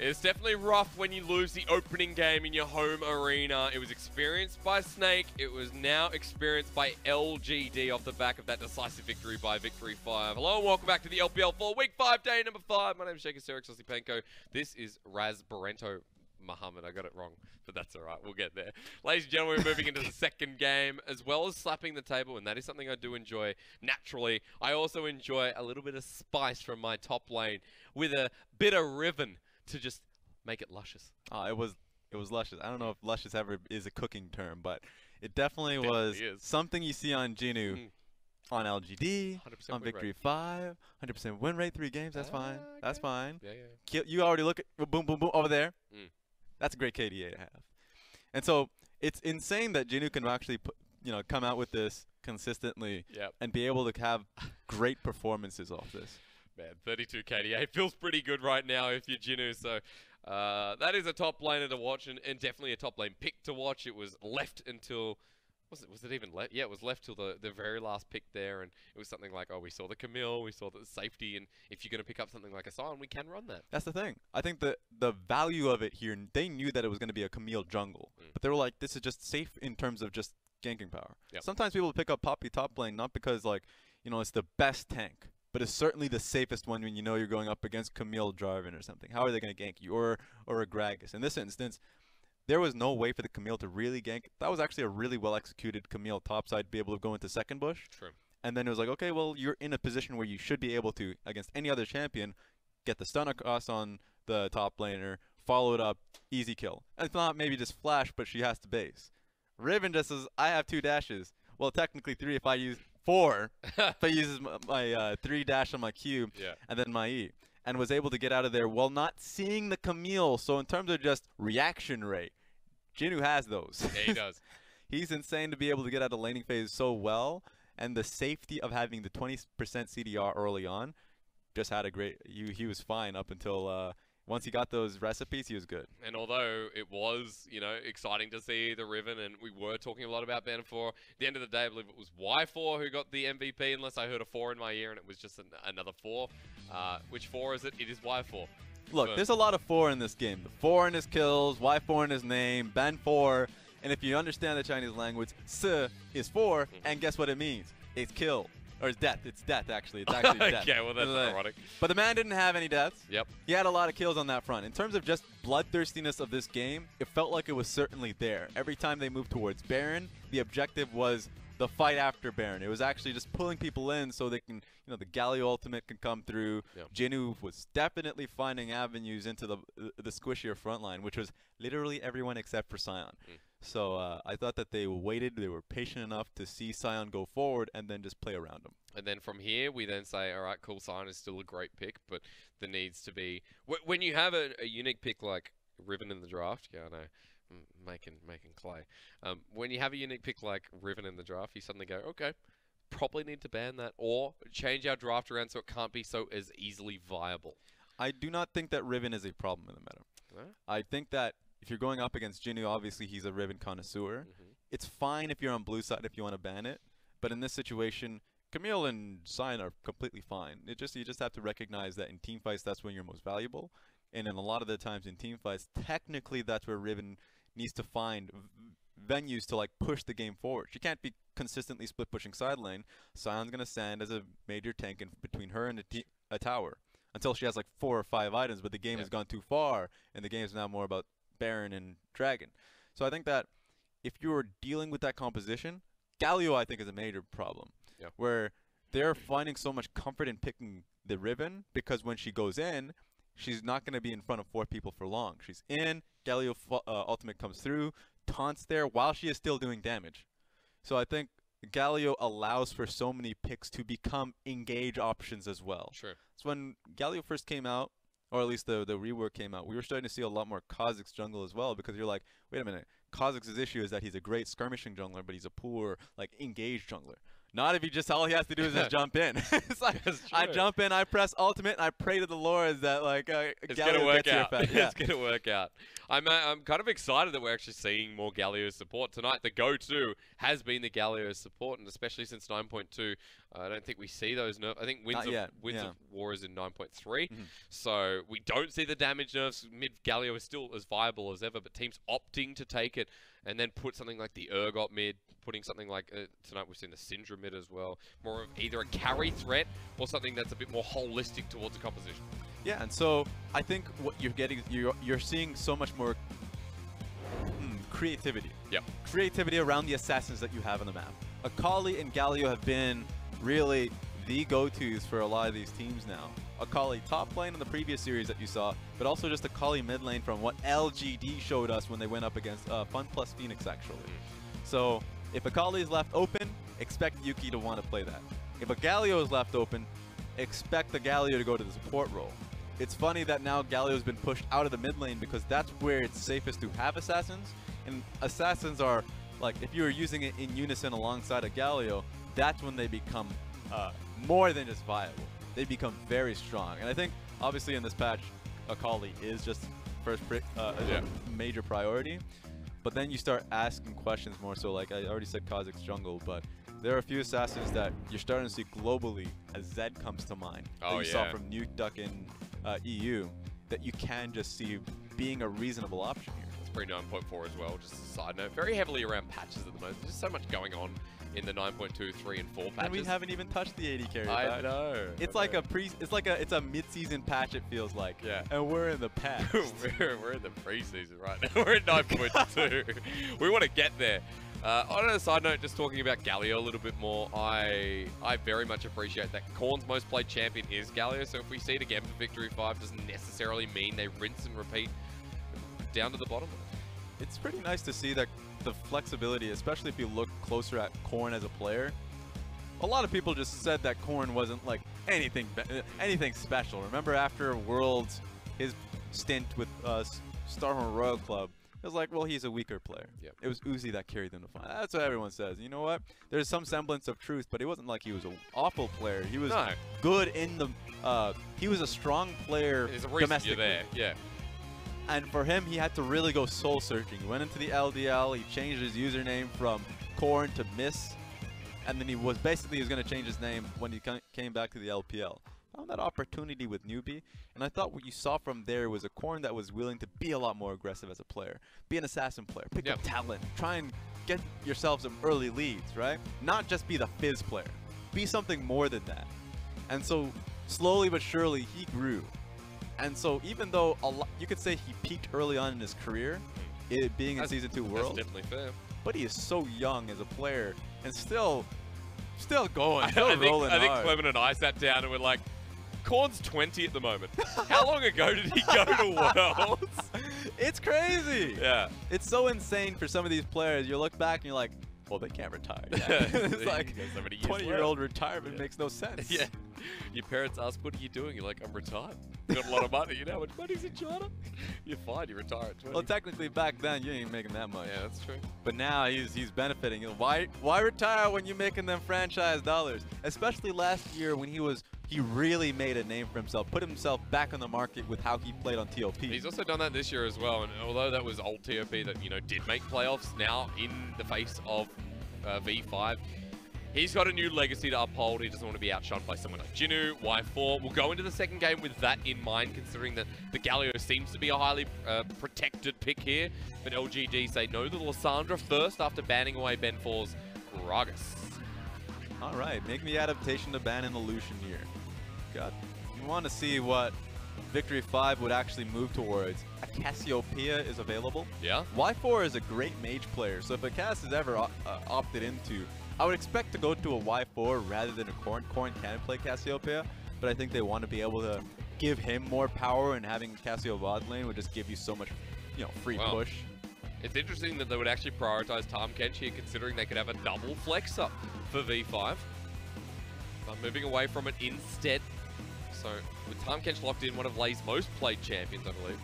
It's definitely rough when you lose the opening game in your home arena. It was experienced by Snake. It was now experienced by LGD off the back of that decisive victory by Victory 5. Hello and welcome back to the LPL for Week 5, Day number 5. My name is Shaker Syric Sosipenko. This is Raz Barento Muhammad. I got it wrong, but that's all right. We'll get there. Ladies and gentlemen, we're moving into the second game, as well as slapping the table, and that is something I do enjoy naturally. I also enjoy a little bit of spice from my top lane with a bit of ribbon to just make it luscious. It was luscious. I don't know if luscious ever is a cooking term, but it definitely was something you see on Jinoo. On LGD, on Victory 5, 100% win rate, 3 games, that's fine. Okay. That's fine. Yeah. You already look at boom, boom, boom over there. That's a great KDA to have. And so it's insane that Jinoo can actually come out with this consistently and be able to have great performances off this. Man, 32 KDA feels pretty good right now if you're Jinoo. So that is a top laner to watch and definitely a top lane pick to watch. It was left until... Was it even left? Yeah, it was left till the very last pick there, and it was something like, oh, we saw the Camille, we saw the safety, and if you're going to pick up something like a Sion, we can run that. That's the thing. I think the value of it here, they knew that it was going to be a Camille jungle, but they were like, this is just safe in terms of just ganking power. Sometimes people pick up Poppy top lane, not because, like, it's the best tank, but it's certainly the safest one when you know you're going up against Camille Jarvan or something. How are they going to gank you? Or a Gragas. In this instance, there was no way for the Camille to really gank. That was actually a really well-executed Camille topside to be able to go into second bush. True. And then it was like, okay, well, you're in a position where you should be able to, against any other champion, get the stun across on the top laner, follow it up, easy kill. And it's not maybe just flash, but she has to base. Riven just says, I have 2 dashes. Well, technically 3 if I use 4. If I use my 3 dash on my Q and then my E. And was able to get out of there while not seeing the Camille. So in terms of just reaction rate, Jinoo has those. Yeah, he does. He's insane to be able to get out of laning phase so well. And the safety of having the 20% CDR early on just had a great... He was fine up until... once he got those recipes, he was good. And although it was, exciting to see the Riven, and we were talking a lot about Banner 4, at the end of the day, I believe it was Y4 who got the MVP, unless I heard a 4 in my ear and it was just another 4. Which 4 is it? It is Y4. Look, there's a lot of 4 in this game. The 4 in his kills, Y4 in his name, Ben 4. And if you understand the Chinese language, S is 4, and guess what it means? It's kill. Or it's death. It's death, actually. It's actually death. Okay, well, that's ironic. But the man didn't have any deaths. Yep. He had a lot of kills on that front. In terms of just bloodthirstiness of this game, it felt like it was certainly there. Every time they moved towards Baron, the objective was the fight after Baron. It was actually just pulling people in so they can, the Galio ultimate can come through. Jinoo was definitely finding avenues into the squishier front line, which was literally everyone except for Sion. So I thought that they waited, they were patient enough to see Sion go forward and then just play around him. And then from here, we then say, all right, cool, Sion is still a great pick, but there needs to be... When you have a unique pick like Riven in the draft, I know, making clay. When you have a unique pick like Riven in the draft, you suddenly go, okay, probably need to ban that or change our draft around so it can't be so as easily viable. I do not think that Riven is a problem in the meta. Huh? I think that if you're going up against Jinoo, obviously he's a Riven connoisseur. It's fine if you're on blue side if you want to ban it, but in this situation, Camille and Sion are completely fine. You just have to recognize that in team fights, that's when you're most valuable. And in a lot of the times in team fights, technically that's where Riven needs to find venues to push the game forward. She can't be consistently split pushing side lane. Sion's going to stand as a major tank between her and a tower until she has 4 or 5 items, but the game has gone too far and the game is now more about Baron and Dragon. So I think that if you're dealing with that composition, Galio I think is a major problem. Where they're finding so much comfort in picking the Riven because when she goes in, she's not going to be in front of 4 people for long. She's in, Galio ultimate comes through, taunts there while she is still doing damage. So I think Galio allows for so many picks to become engage options as well. Sure. So when Galio first came out, or at least the rework came out, we were starting to see a lot more Kha'Zix jungle as well because you're like, wait a minute, Kha'Zix's issue is that he's a great skirmishing jungler, but he's a poor, engaged jungler. Not if he just, all he has to do is just jump in. It's like, I jump in, I press ultimate, and I pray to the Lords that, it's going to work out. It's going to work out. I'm kind of excited that we're actually seeing more Galio support tonight. The go-to has been the Galio support, and especially since 9.2, I don't think we see those nerfs. I think Winds of War is in 9.3, so we don't see the damage nerfs. Mid Galio is still as viable as ever, but teams opting to take it and then put something like the Urgot mid, putting something like, tonight we've seen the Syndra mid as well, more of either a carry threat or something that's a bit more holistic towards a composition. Yeah, and so I think what you're getting, you're seeing so much more creativity. Yep. Creativity around the assassins that you have on the map. Akali and Galio have been really the go-tos for a lot of these teams now. Akali top lane in the previous series that you saw, but also just Akali mid lane from what LGD showed us when they went up against Fun Plus Phoenix, actually. So if Akali is left open, expect Yuuki to want to play that. If a Galio is left open, expect the Galio to go to the support role. It's funny that now Galio's been pushed out of the mid lane because that's where it's safest to have assassins, and assassins are, like, if you're using it in unison alongside a Galio, that's when they become more than just viable. They become very strong. And I think, obviously, in this patch, Akali is just first major priority. But then you start asking questions more so, like I already said Kha'Zix's jungle, but there are a few assassins that you're starting to see globally, as Zed comes to mind. Oh, that you saw from Nuke Duck in EU, that you can just see being a reasonable option here. It's pretty 9.4 as well, just a side note. Very heavily around patches at the moment. There's just so much going on in the 9.2, 3, and 4 patches. And we haven't even touched the 80 carry I patch. know. It's like it's a mid-season patch, it feels like. Yeah. And we're in the past. we're in the preseason right now. We're at 9.2. We want to get there. On a side note, just talking about Galio a little bit more, I very much appreciate that Khorne's most played champion is Galio, so if we see it again for Victory 5, doesn't necessarily mean they rinse and repeat down to the bottom. It's pretty nice to see that the flexibility, especially if you look closer at Khorne as a player. A lot of people just said that Khorne wasn't like anything special. Remember after Worlds, his stint with Starhorn Royal Club, it was like, well, he's a weaker player. Yep. It was Uzi that carried them to final. That's what everyone says. You know what? There's some semblance of truth, but it wasn't like he was an awful player. He was good in the. He was a strong player domestically. There. Yeah. And for him, he had to really go soul searching. He went into the LDL. He changed his username from Khorne to Miss, and then he was going to change his name when he came back to the LPL. Found that opportunity with Newbie, and I thought what you saw from there was a Khorne that was willing to be a lot more aggressive as a player, be an assassin player, pick up talent, try and get yourself some early leads, right? Not just be the fizz player, be something more than that. And so slowly but surely he grew. And so even though you could say he peaked early on in his career, it being in Season 2 Worlds, that's definitely fair. But he is so young as a player and still going, still rolling hard. I think Clement and I sat down and were like, Khorne's 20 at the moment. How long ago did he go to Worlds? It's crazy. Yeah. It's so insane for some of these players. You look back and you're like, well, they can't retire. Yeah. It's like 20-year-old retirement makes no sense. Yeah. Your parents ask, what are you doing? You're like, I'm retired. Got a lot of money. You know how much money's in China? You're fine. You retire at 20. Well, technically back then, you ain't making that much. Yeah, that's true. But now he's benefiting. Why retire when you're making them franchise dollars? Especially last year when he really made a name for himself, put himself back on the market with how he played on TOP. He's also done that this year as well, and although that was old TOP that, you know, did make playoffs, now in the face of V5, he's got a new legacy to uphold. He doesn't want to be outshone by someone like Jinoo, Y4. We'll go into the second game with that in mind, considering that the Galio seems to be a highly protected pick here, but LGD say no to Lissandra first after banning away Ben 4's Gragas. All right, making the adaptation to ban an illusion here. God, you want to see what Victory 5 would actually move towards. A Cassiopeia is available. Yeah. Y4 is a great mage player, so if a Cass is ever opted into, I would expect to go to a Y4 rather than a Khorne. Khorne can play Cassiopeia, but I think they want to be able to give him more power, and having Cassio bot lane would just give you so much, you know, free push. It's interesting that they would actually prioritize Tahm Kench here, considering they could have a double flex up for V5. But moving away from it instead. So with Tahm Kench locked in, one of Lay's most played champions, I believe.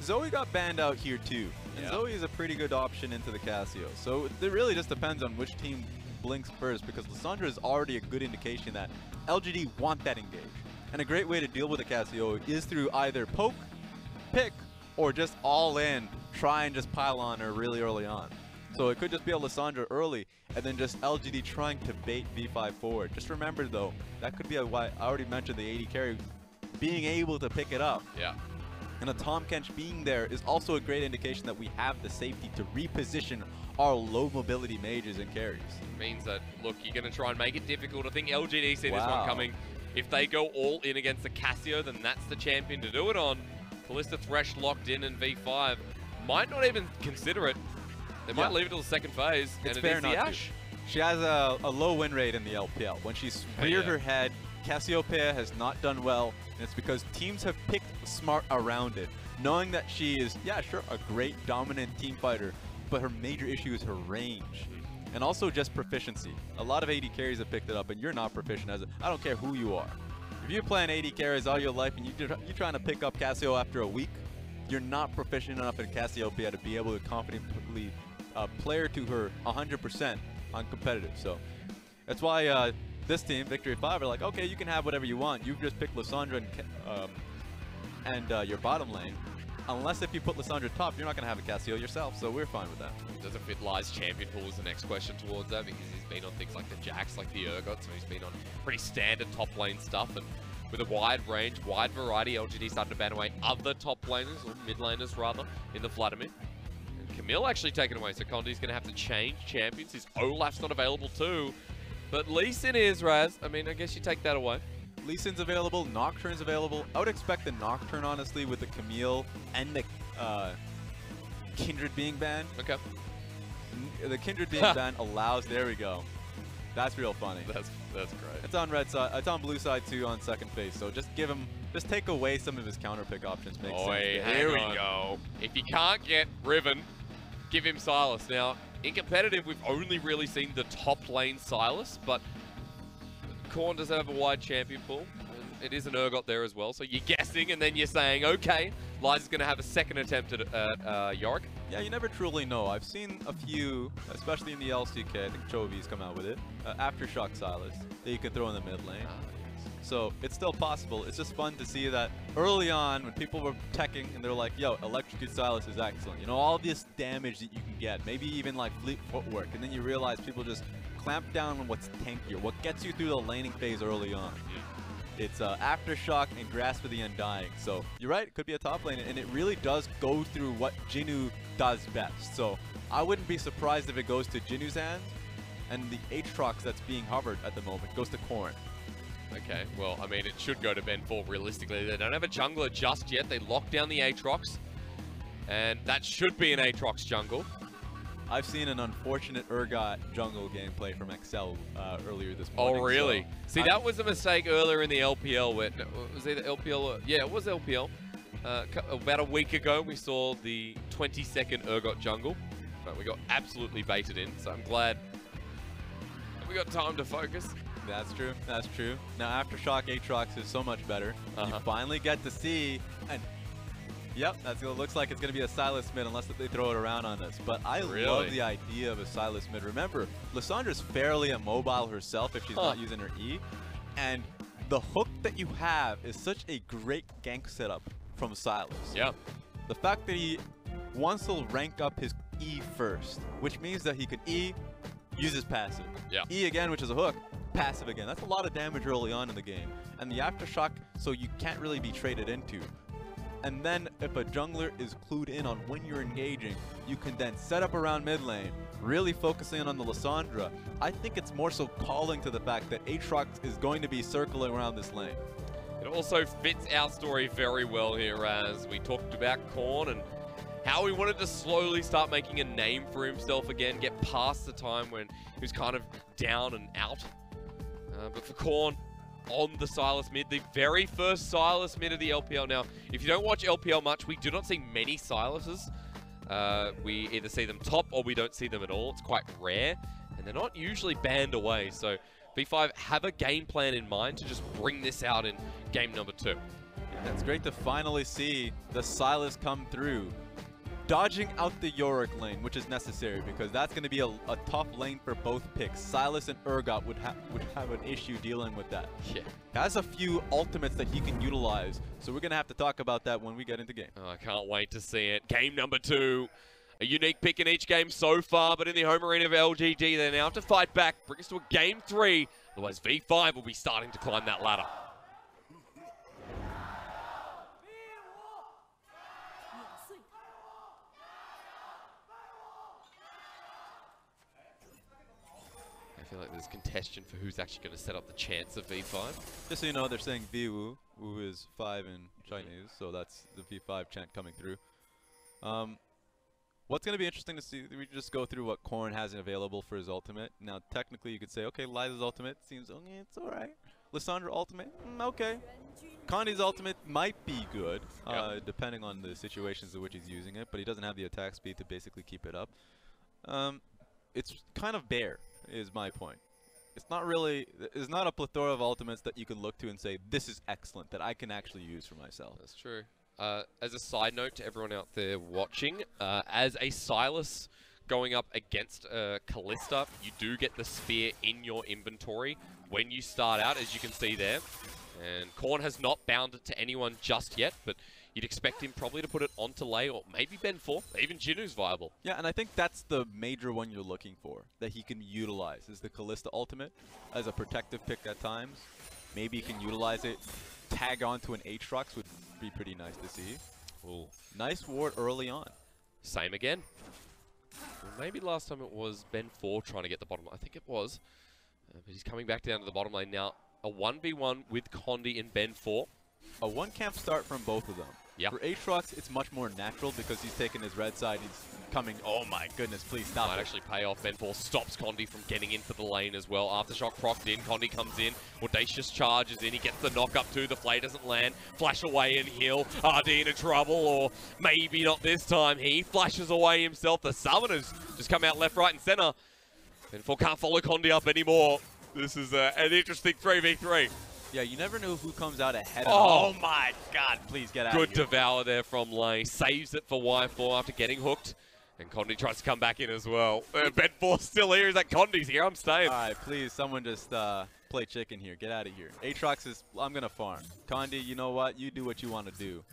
Zoe got banned out here too. And Zoe is a pretty good option into the Cassio. So it really just depends on which team blinks first, because Lissandra is already a good indication that LGD want that engage. And a great way to deal with the Cassio is through either poke, pick, or just all in, try and just pile on her really early on. So it could just be a Lissandra early. and then just LGD trying to bait V5 forward. Just remember though, that could be why I already mentioned the AD carry being able to pick it up. Yeah. And a Tahm Kench being there is also a great indication that we have the safety to reposition our low mobility mages and carries. It means that, look, you're going to try and make it difficult. I think LGD see this one coming. If they go all in against the Cassio, then that's the champion to do it on. Kalista Thresh locked in, and V5 might not even consider it. They might leave it till the second phase, it's and fair it is the not Ashe. to. She has a low win rate in the LPL. When she's reared her head, Cassiopeia has not done well, and it's because teams have picked smart around it, knowing that she is, yeah, sure, a great dominant team fighter, but her major issue is her range. And also just proficiency. A lot of AD carries have picked it up, and you're not proficient as I don't care who you are. If you're playing AD carries all your life and you're trying to pick up Cassio after a week, you're not proficient enough in Cassiopeia to be able to confidently play her to her 100% on competitive. So that's why this team, Victory 5, are like, okay, you can have whatever you want. You've just picked Lissandra and your bottom lane. Unless if you put Lissandra top, you're not going to have a Cassio yourself, so we're fine with that. Doesn't fit Lai's champion pool is the next question towards that, because he's been on things like the Jax, like the Urgot, so he's been on pretty standard top lane stuff, and with a wide range, wide variety, LGD starting to ban away other top laners, or mid laners rather, in the Vladimir. And Camille actually taken away, so Condi's going to have to change champions. His Olaf's not available too, but Lee Sin is, Raz. I mean, I guess you take that away. Lee Sin's available, Nocturne's available. I would expect the Nocturne, honestly, with the Camille and the Kindred being banned. Okay. The Kindred being banned allows, there we go. That's real funny. That's great. It's on red side, it's on blue side too on second phase, so just give him, just take away some of his counter pick options. Makes sense. Here we go. If you can't get Riven, give him Sylas. Now, in competitive, we've only really seen the top lane Sylas, but Korn does have a wide champion pool. And it is an Urgot there as well, so you're guessing and then you're saying, okay, Liza's going to have a second attempt at Yorick. Yeah, you never truly know. I've seen a few, especially in the LCK, I think Chovy's come out with it, Aftershock Sylas, that you could throw in the mid lane. So it's still possible. It's just fun to see that early on when people were teching and they're like, yo, Electrocute Sylas is excellent. You know, all this damage that you can get, maybe even like fleet footwork, and then you realize people just clamp down on what's tankier, what gets you through the laning phase early on. It's Aftershock and Grasp of the Undying. So you're right, it could be a top lane, and it really does go through what Jinoo does best. So I wouldn't be surprised if it goes to Jinoo's hands, and the Aatrox that's being hovered at the moment goes to Korn. Okay, well, I mean, it should go to Ben 4 realistically. They don't have a jungler just yet. They locked down the Aatrox, and that should be an Aatrox jungle. I've seen an unfortunate Urgot jungle gameplay from XL earlier this morning. Oh, really? So see, that was a mistake earlier in the LPL. Where, was it the LPL? Yeah, it was LPL. About a week ago, we saw the 20-second Urgot jungle, but we got absolutely baited in, so I'm glad we got time to focus. That's true. That's true. Now, Aftershock Aatrox is so much better. You finally get to see, and yep, it looks like it's going to be a Sylas mid unless they throw it around on us. But I love the idea of a Sylas mid. Remember, Lissandra's fairly immobile herself if she's not using her E. And the hook that you have is such a great gank setup from Sylas. Yeah. The fact that he wants to rank up his E first, which means that he could E, use his passive. Yeah. E again, which is a hook. Passive again. That's a lot of damage early on in the game. And the Aftershock, so you can't really be traded into. And then if a jungler is clued in on when you're engaging, you can then set up around mid lane, really focusing on the Lissandra. I think it's more so calling to the fact that Aatrox is going to be circling around this lane. It also fits our story very well here, as we talked about Korn and how he wanted to slowly start making a name for himself again, get past the time when he was kind of down and out. But for Korn, on the Sylas mid, the very first Sylas mid of the LPL. Now, if you don't watch LPL much, we do not see many Sylases. We either see them top or we don't see them at all. It's quite rare, and they're not usually banned away. So V5 have a game plan in mind to just bring this out in game number 2. Yeah, it's great to finally see the Sylas come through, dodging out the Yorick lane, which is necessary because that's going to be a tough lane for both picks. Sylas and Urgot would have an issue dealing with that. Yeah. He has a few ultimates that he can utilize, so we're going to have to talk about that when we get into game. Oh, I can't wait to see it. Game number 2. A unique pick in each game so far, but in the home arena of LGD, they now have to fight back, bring us to a game 3. Otherwise, V5 will be starting to climb that ladder. I feel like there's contention for who's actually going to set up the chance of V5. Just so you know, they're saying Viwu, who is 5 in Chinese, so that's the V5 chant coming through. What's going to be interesting to see, we just go through what Korn has available for his ultimate. Now, technically, you could say, okay, Liza's ultimate seems, okay, it's all right. Lissandra ultimate, okay. Condi's ultimate might be good, depending on the situations in which he's using it, but he doesn't have the attack speed to basically keep it up. It's kind of bare, is my point. It's not really, there's not a plethora of ultimates that you can look to and say, this is excellent, that I can actually use for myself. That's true. As a side note to everyone out there watching, as a Sylas going up against Kalista, you do get the spear in your inventory when you start out, as you can see there. And Korn has not bound it to anyone just yet, but you'd expect him probably to put it onto Lei or maybe Ben 4. Even Jinoo's viable. Yeah, and I think that's the major one you're looking for, that he can utilize, is the Kalista ultimate as a protective pick at times. Maybe he can utilize it, tag onto an Aatrox would be pretty nice to see. Ooh. Nice ward early on. Same again. Well, maybe last time it was Ben 4 trying to get the bottom lane. I think it was. But he's coming back down to the bottom lane now. A 1v1 with Condi and Ben 4. A one camp start from both of them. Yep. For Aatrox, it's much more natural because he's taking his red side. He's coming. Oh my goodness, please stop. Might actually pay off. Ben 4 stops Condi from getting into the lane as well. Aftershock procced in. Condi comes in. Audacious charges in. He gets the knock up too. The flay doesn't land. Flash away and heal. RD in trouble, or maybe not this time. He flashes away himself. The summoners just come out left, right, and center. Ben 4 can't follow Condi up anymore. This is an interesting 3v3. Yeah, you never know who comes out ahead of Oh my god, please get out Good of here. devour there from Lei. Saves it for Y4 after getting hooked. And Condi tries to come back in as well. Ben 4 still here. Is that Condi's here? I'm staying. Alright, please, someone just play chicken here. Get out of here. Aatrox is, I'm going to farm. Condi, you know what? You do what you want to do.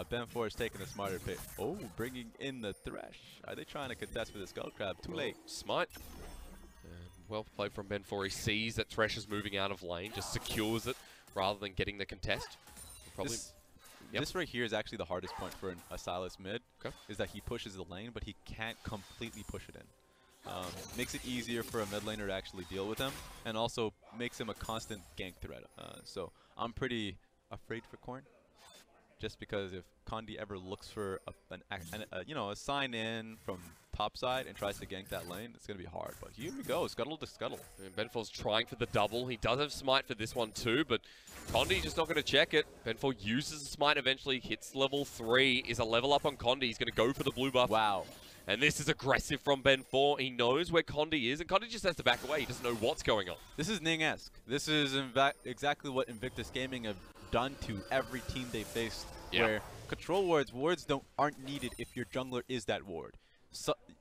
Ben 4 is taking a smarter pick. Oh, bringing in the Thresh. Are they trying to contest for the Skull Crab? Too late. Smite. Well played from Ben 4. He sees that Thresh is moving out of lane, just secures it rather than getting the contest. Probably. This right here is actually the hardest point for a Sylas mid, okay. Is that he pushes the lane, but he can't completely push it in. Makes it easier for a mid laner to actually deal with him, and also makes him a constant gank threat. So I'm pretty afraid for Korn, just because if Condi ever looks for a sign in from top side and tries to gank that lane, it's going to be hard. But here we go, scuttle to scuttle. And Ben 4's trying for the double. He does have smite for this one too, but Condi's just not going to check it. Ben 4 uses the smite eventually, hits level 3, is a level up on Condi. He's going to go for the blue buff. Wow. And this is aggressive from Ben 4. He knows where Condi is, and Condi just has to back away. He doesn't know what's going on. This is Ning-esque. This is exactly what Invictus Gaming have done to every team they faced, where control wards aren't needed if your jungler is that ward.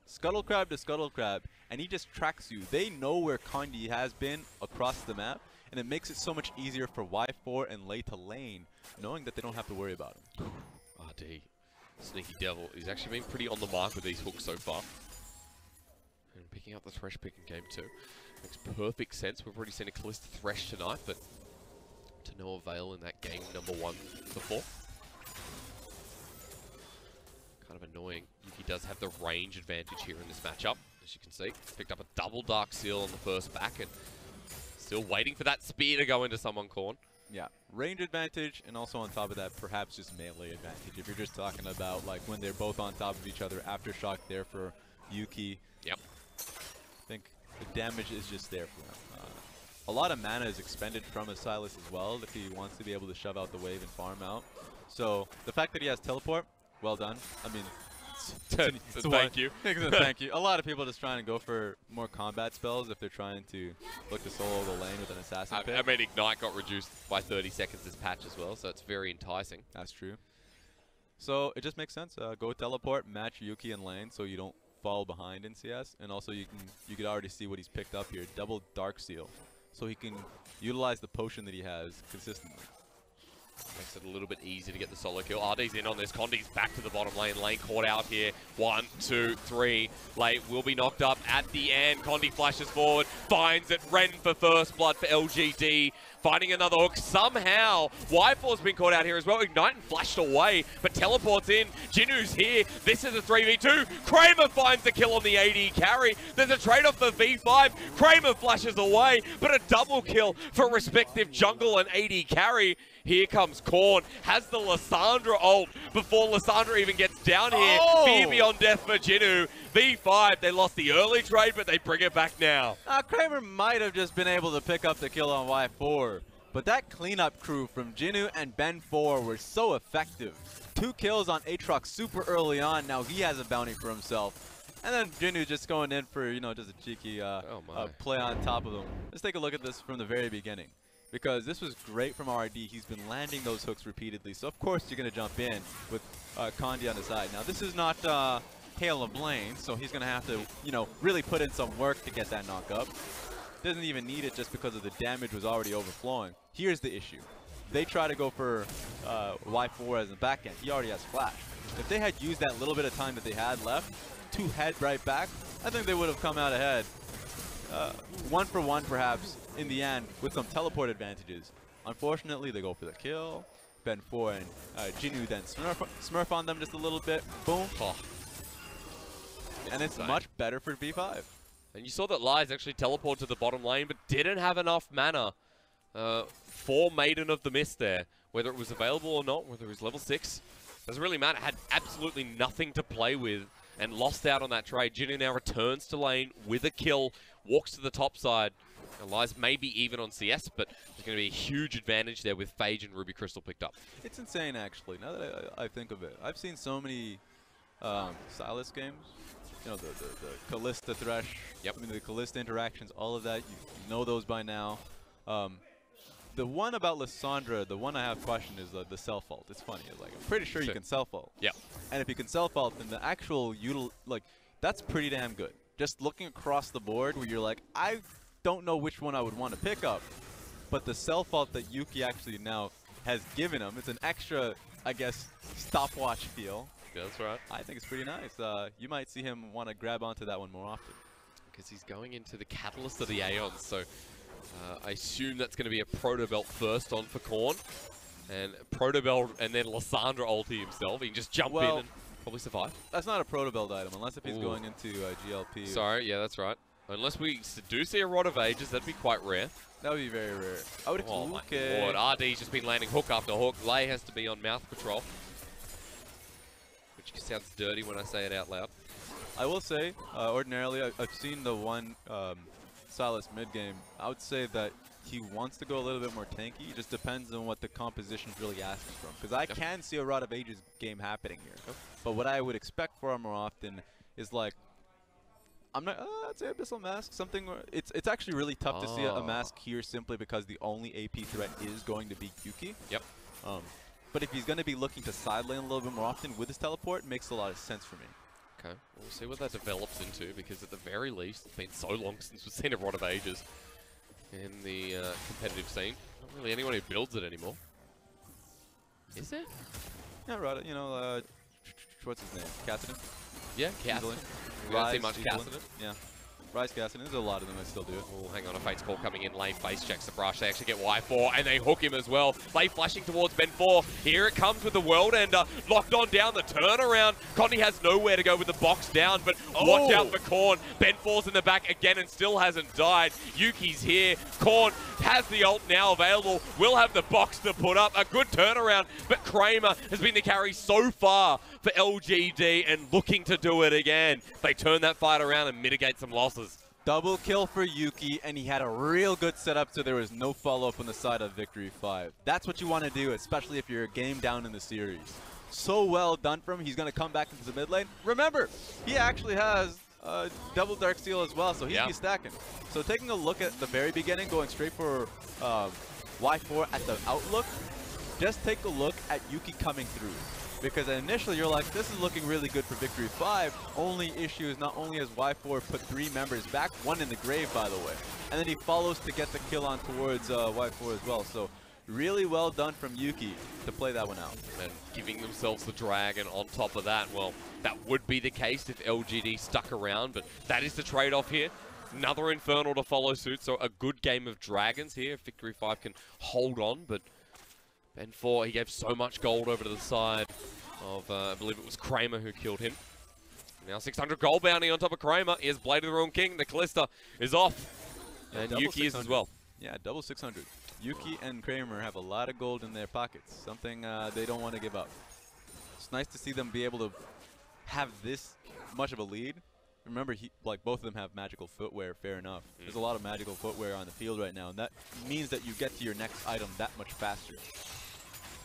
Scuttle Crab to Scuttle Crab, and he just tracks you. They know where Condi has been across the map, and it makes it so much easier for Y4 and Lei to lane, knowing that they don't have to worry about him. RD, sneaky devil. He's actually been pretty on the mark with these hooks so far. And picking up the Thresh pick in game 2. Makes perfect sense. We've already seen a Kalista Thresh tonight, but to no avail in that game number 1 before. Kind of annoying. Yuuki does have the range advantage here in this matchup, as you can see. Picked up a double Dark Seal on the first back, and still waiting for that spear to go into someone, Korn. Yeah, range advantage, and also on top of that, perhaps just melee advantage. If you're just talking about like when they're both on top of each other, Aftershock there for Yuuki. Yep. I think the damage is just there for him. A lot of mana is expended from a Sylas as well if he wants to be able to shove out the wave and farm out. So the fact that he has teleport, well done. I mean, thank you. Thank you. A lot of people just trying to go for more combat spells if they're trying to look to solo the lane with an assassin pick. I mean, Ignite got reduced by 30 seconds this patch as well, so it's very enticing. That's true. So it just makes sense. Go teleport, match Yuuki in lane so you don't fall behind in CS, and also you could already see what he's picked up here. Double Dark Seal, so he can utilize the potion that he has consistently. Makes it a little bit easier to get the solo kill. RD's in on this. Condi's back to the bottom lane. Lane caught out here. 1, 2, 3. Late will be knocked up at the end. Condi flashes forward. Finds it. Ren for first blood for LGD. Finding another hook. Somehow, Y4's been caught out here as well. Ignite and flashed away, but teleports in. Jinoo's here. This is a 3v2. Kramer finds the kill on the AD carry. There's a trade-off for V5. Kramer flashes away, but a double kill for respective jungle and AD carry. Here comes Korn, has the Lissandra ult before Lissandra even gets down here. Fear beyond death for Jinoo. V5, they lost the early trade, but they bring it back now. Kramer might have just been able to pick up the kill on Y4, but that cleanup crew from Jinoo and Ben4 were so effective. 2 kills on Aatrox super early on. Now he has a bounty for himself. And then Jinoo just going in for, you know, just a cheeky play on top of them. Let's take a look at this from the very beginning, because this was great from RD. He's been landing those hooks repeatedly, so of course you're going to jump in with Condi on the side. Now this is not Hail of Blaine, so he's going to have to, you know, really put in some work to get that knock up. Doesn't even need it just because of the damage was already overflowing. Here's the issue. They try to go for Y4 as the back end. He already has flash. If they had used that little bit of time that they had left to head right back, I think they would have come out ahead. 1 for 1 perhaps in the end with some teleport advantages. Unfortunately, they go for the kill. Ben4 and Jinoo then smurf on them just a little bit. Boom. Oh. And it's much better for V5. And you saw that Lies actually teleported to the bottom lane, but didn't have enough mana for Maiden of the Mist there. Whether it was available or not, whether it was level 6, doesn't really matter. Had absolutely nothing to play with and lost out on that trade. Jinoo now returns to lane with a kill, walks to the top side. And Lies maybe even on CS, but there's going to be a huge advantage there with Phage and Ruby Crystal picked up. It's insane, actually, now that I think of it. I've seen so many Sylas games. You know, the Kalista Thresh, I mean, the Kalista interactions, all of that, you know those by now. The one about Lissandra, the one I have questioned is the self-ult. It's funny, it's like, I'm pretty sure you can self-ult. Yeah. And if you can self-ult, then the actual, that's pretty damn good. Just looking across the board where you're like, I don't know which one I would want to pick up, but the self-ult that Yuuki actually now has given him, it's an extra, I guess, stopwatch feel. Yeah, that's right. I think it's pretty nice. You might see him want to grab onto that one more often. Because he's going into the Catalyst of the Aeons, so I assume that's going to be a Proto Belt first on for Korn. And Proto Belt and then Lissandra ulti himself. He can just jump in and probably survive. That's not a Proto Belt item, unless if he's going into GLP. Sorry, yeah, that's right. Unless we do see a Rod of Ages, that'd be quite rare. That would be very rare. I would oh my lord, RD's just been landing hook after hook. Lay has to be on mouth patrol. Which sounds dirty when I say it out loud. I will say, ordinarily, I've seen the one Sylas mid-game. I would say that he wants to go a little bit more tanky. It just depends on what the composition is really asking from. Because I can see a Rod of Ages game happening here. But what I would expect for him more often is like, I'm not, I'd say Abyssal Mask, something, it's actually really tough to see a mask here simply because the only AP threat is going to be Yuuki. Yep. But if he's going to be looking to side lane a little bit more often with his teleport, it makes a lot of sense for me. Okay, we'll see what that develops into, because at the very least, it's been so long since we've seen a Rod of Ages in the competitive scene. Not really anyone who builds it anymore. Is there? Yeah, Rod, you know, what's his name? Cassidy? Yeah, Cassidy. We don't see much Cassidy. Yeah. Rise Cassidy, there's a lot of them I still do. Oh, hang on, a Fate's Call coming in. Lane face checks the brush. They actually get Y4 and they hook him as well. Lane flashing towards Ben4. Here it comes with the World Ender. Locked on down the turnaround. Condi has nowhere to go with the box down, but watch out for Korn. Ben4's in the back again and still hasn't died. Yuki's here. Korn has the ult now available. Will have the box to put up. A good turnaround, but Kramer has been the carry so far for LGD and looking to do it again. They turn that fight around and mitigate some losses. Double kill for Yuuki, and he had a real good setup, so there was no follow-up on the side of Victory 5. That's what you want to do, especially if you're a game down in the series. So well done from him. He's going to come back into the mid lane. Remember, he actually has double Dark Steel as well, so he's stacking. So taking a look at the very beginning, going straight for Y4 at the outlook, just take a look at Yuuki coming through. Because initially you're like, this is looking really good for Victory 5. Only issue is not only has Y4 put 3 members back, 1 in the grave by the way, and then he follows to get the kill on towards Y4 as well. So Really well done from Yuuki to play that one out. And giving themselves the dragon on top of that. Well, that would be the case if LGD stuck around, but that is the trade-off here. Another Infernal to follow suit, so a good game of dragons here. Victory 5 can hold on, but Ben 4, he gave so much gold over to the side of, I believe it was Kramer who killed him. Now 600 gold bounty on top of Kramer. Here's Blade of the Ruined King. The Kalista is off. And Yuuki is as well. Yeah, double 600. Yuuki and Kramer have a lot of gold in their pockets, something they don't want to give up. It's nice to see them be able to have this much of a lead. Remember, like both of them have magical footwear, fair enough. There's a lot of magical footwear on the field right now, and that means that you get to your next item that much faster.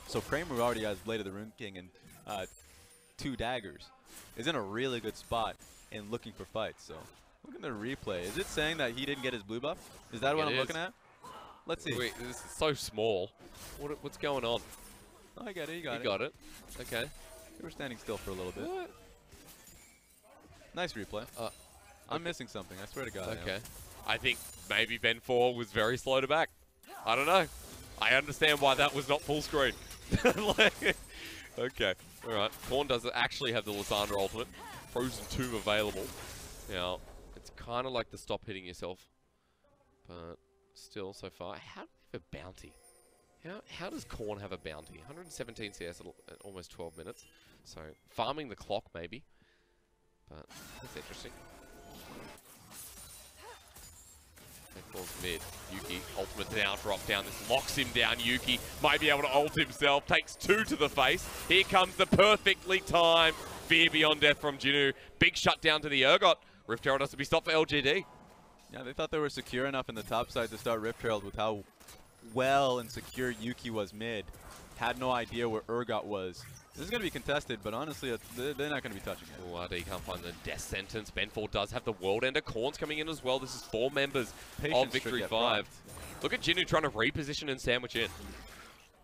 So Kramer already has Blade of the Ruined King and 2 daggers. Is in a really good spot in looking for fights. So look at the replay. Is it saying that he didn't get his blue buff? Is that what I'm looking at? Let's see. Wait, this is so small. What's going on? Oh, I get it. You got it. You got it. Okay. We were standing still for a little bit. What? Nice replay. I'm missing something. I swear to God. Okay. I think maybe Ben 4 was very slow to back. I don't know. I understand why that was not full screen. Okay. All right. Korn does actually have the Lissandra ultimate. Frozen Tomb available. Now, it's kind of like the stop hitting yourself. But still, so far. How do they have a bounty? How does Korn have a bounty? 117 CS at almost 12 minutes. So, farming the clock, maybe. But that's interesting. Falls mid. Yuuki, ultimate down, drop down. This locks him down. Yuuki might be able to ult himself. Takes 2 to the face. Here comes the perfectly timed Fear Beyond Death from Jinoo. Big shutdown to the Urgot. Rift Herald has to be stopped for LGD. Yeah, they thought they were secure enough in the top side to start Rift Herald with how well and secure Yuuki was mid. Had no idea where Urgot was. This is going to be contested, but honestly, they're not going to be touching it. Oh, RD can't find the death sentence. Ben4 does have the World Ender. Korn's coming in as well. This is 4 members of Victory 5. Look at Jinoo trying to reposition and sandwich in.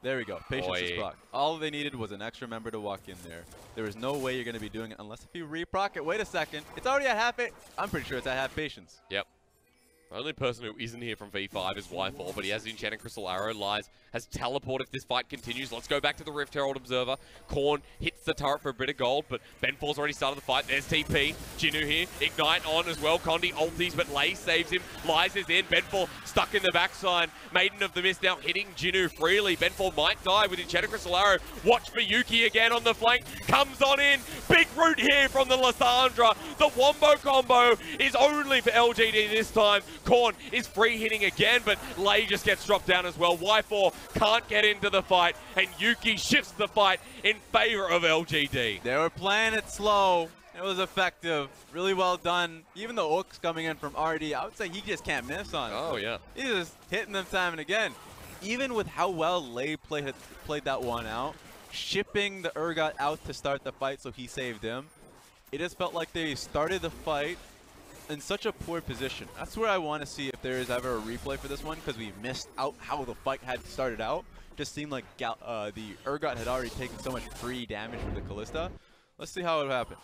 There we go. Patience is proc. All they needed was an extra member to walk in there. There is no way you're going to be doing it unless if you reproc it. Wait a second. It's already at half it. I'm pretty sure it's at half patience. Yep. The only person who isn't here from V5 is Y4, but he has the Enchanted Crystal Arrow. Lies has teleport if this fight continues. Let's go back to the Rift Herald Observer. Korn hits the turret for a bit of gold, but Ben4's already started the fight. There's TP. Jinoo here. Ignite on as well. Condi ulties, but Lay saves him. Lies is in. Ben4 stuck in the backside. Maiden of the Mist now hitting Jinoo freely. Ben4 might die with Enchanted Crystal Arrow. Watch for Yuuki again on the flank. Comes on in. Big root here from the Lissandra. The Wombo combo is only for LGD this time. Korn is free hitting again, but Lay just gets dropped down as well. Y4 can't get into the fight, and Yuuki shifts the fight in favor of LGD. They were playing it slow. It was effective. Really well done. Even the hooks coming in from RD, I would say he just can't miss on it. Oh, yeah. He's just hitting them time and again. Even with how well Lay played that one out, shipping the Urgot out to start the fight so he saved him, it just felt like they started the fight in such a poor position. That's where I want to see if there is ever a replay for this one, because we missed out how the fight had started out. Just seemed like the Urgot had already taken so much free damage from the Kalista. Let's see how it happened.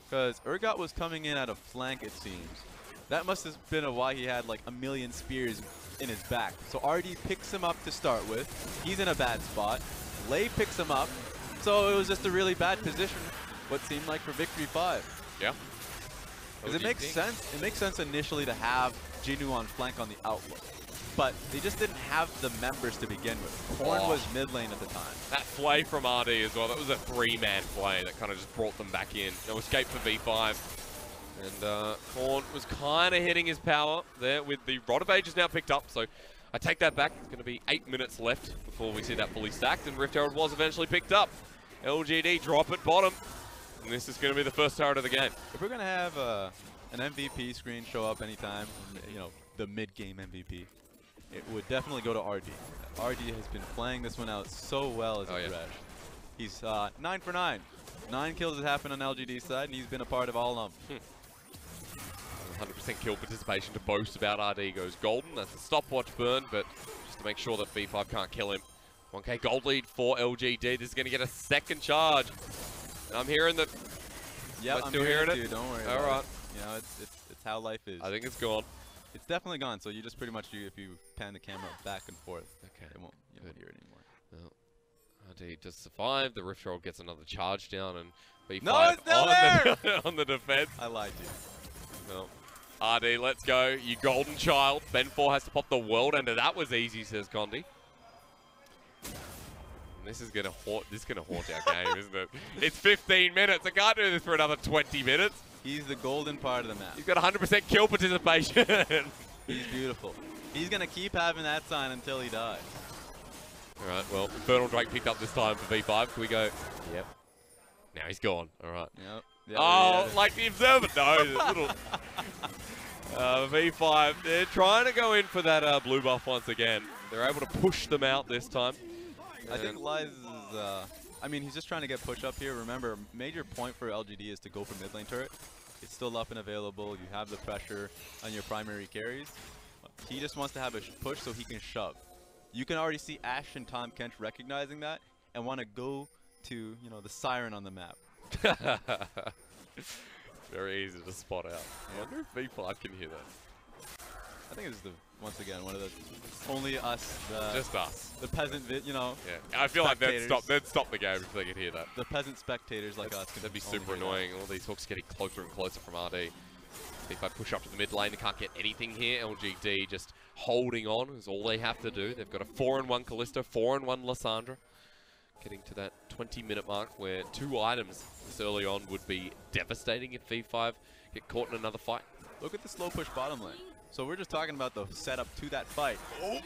Because Urgot was coming in at a flank, it seems. That must have been why he had like a million spears in his back. So RD picks him up to start with. He's in a bad spot. Lay picks him up. So it was just a really bad position, what seemed like for Victory 5. Yeah. Because it makes sense. It makes sense initially to have Jinoo on flank on the outlook, but they just didn't have the members to begin with. Korn was mid lane at the time. That play from RD as well. That was a 3-man play that kind of just brought them back in. No escape for V5. And Korn was kind of hitting his power there with the Rod of Ages now picked up. So I take that back. It's going to be 8 minutes left before we see that fully stacked. And Rift Herald was eventually picked up. LGD drop at bottom. And this is going to be the first turret of the game. If we're going to have an MVP screen show up anytime, you know, the mid-game MVP, it would definitely go to RD. RD has been playing this one out so well as a Thresh. He's 9 for 9. 9 kills has happened on LGD's side, and he's been a part of all of them. 100% kill participation to boast about. RD goes golden. That's a stopwatch burn, but just to make sure that V5 can't kill him. 1k gold lead for LGD. This is going to get a second charge. And I'm hearing that. Yeah, I'm still hearing it. Too, don't worry. All right. You know, it's how life is. I think it's gone. It's definitely gone. So you just pretty much if you pan the camera back and forth, okay, you won't hear it anymore. Well, RD does survive. The Rift Roll gets another charge down, and B5 no, it's still there! on the defense. I lied to you. Well, RD, let's go. You golden child. Ben 4 has to pop the world ender. That was easy, says Condi. This is gonna haunt. This is gonna haunt our game, isn't it? It's 15 minutes. I can't do this for another 20 minutes. He's the golden part of the map. He's got 100% kill participation. He's beautiful. He's gonna keep having that sign until he dies. All right. Well, Infernal Drake picked up this time for V5. Can we go? Yep. Now he's gone. All right. Yep. Oh, like the Observer. No. Little. V5. They're trying to go in for that blue buff once again. They're able to push them out this time. I think Lies is, I mean, he's just trying to get push up here. Remember, major point for LGD is to go for mid lane turret. It's still up and available. You have the pressure on your primary carries. He just wants to have a push so he can shove. You can already see Ashe and Tahm Kench recognizing that and want to go to, you know, the siren on the map. Very easy to spot out. I wonder if V5 can hear that. I think it's once again, one of the only us. Just us. The peasant, you know. Yeah, I feel like they'd stop the game if they could hear that. The peasant spectators like us. That'd be super annoying. All these hooks getting closer and closer from RD. If I push up to the mid lane, they can't get anything here. LGD just holding on is all they have to do. They've got a 4-1 Kalista, 4-1 Lissandra. Getting to that 20-minute mark where 2 items this early on would be devastating if V5 get caught in another fight. Look at the slow push bottom lane. So we're just talking about the setup to that fight. Oh,